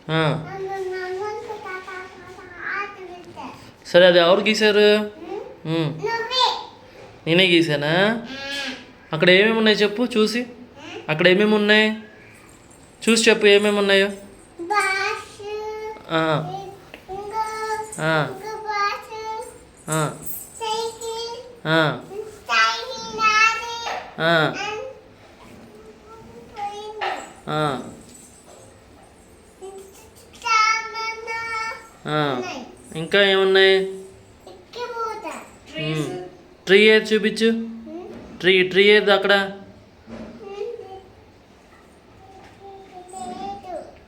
ఆ. సరే అది ఎవరు గీశారు? నేనే గీసానా? అక్కడ ఏమేమి ఉన్నాయి చెప్పు చూసి. అక్కడ ఏమేమి ఉన్నాయి చూసి చెప్పు, ఏమేమి ఉన్నాయో. ఆ, ఆ, ఆ, ఆ, ఆ, ఆ, ఆ. ఇంకా ఏమున్నాయి? ట్రీ ఏది చూపించు. ట్రీ ఏది అక్కడ?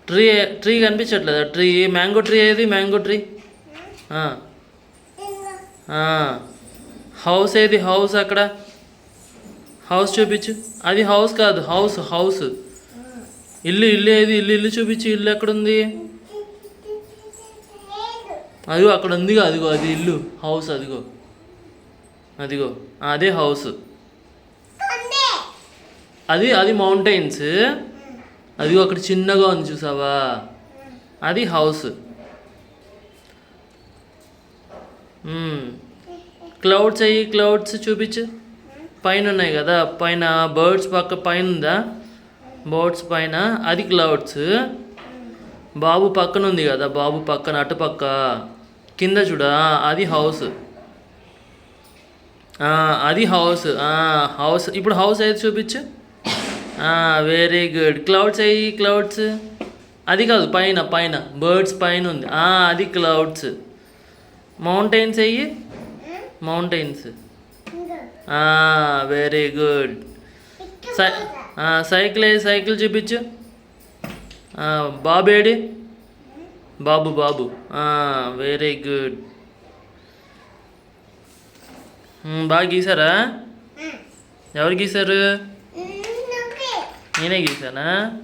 ట్రీ కనిపించట్లేదా? ట్రీ మ్యాంగో ట్రీ ఏది? Mango tree. హౌస్ ఏది? హౌస్ అక్కడ హౌస్ చూపించు. అది హౌస్ కాదు, హౌస్. ఇల్లు ఏది? ఇల్లు చూపించు. ఇల్లు ఎక్కడుంది? అదిగో అక్కడ ఉందిగా, అదిగో అది ఇల్లు. హౌస్ అదిగో, అదిగో అదే హౌస్. అది మౌంటైన్స్. అదిగో అక్కడ చిన్నగా ఉంది చూసావా, అది హౌస్. క్లౌడ్స్ అయ్యి క్లౌడ్స్ చూపించు. పైన ఉన్నాయి కదా, పైన బర్డ్స్ పైన ఉందా? బర్డ్స్ పైన అది క్లౌడ్స్. బాబు పక్కన ఉంది కదా, బాబు పక్కన అటుపక్క కింద చూడా, అది హౌస్. అది హౌస్. హౌస్. ఇప్పుడు హౌస్ అయితే చూపించు. Very good. క్లౌడ్స్ అయ్యి క్లౌడ్స్. అది కాదు, పైన బర్డ్స్ పైన ఉంది, అది క్లౌడ్స్. మౌంటైన్స్ అయ్యి మౌంటైన్స్. Very good. సైకిల్ చూపించు. బాబు ఏడి? బాబు. Very good. బాగా గీసారా? ఎవరు గీశారు? నేనే గీసానా?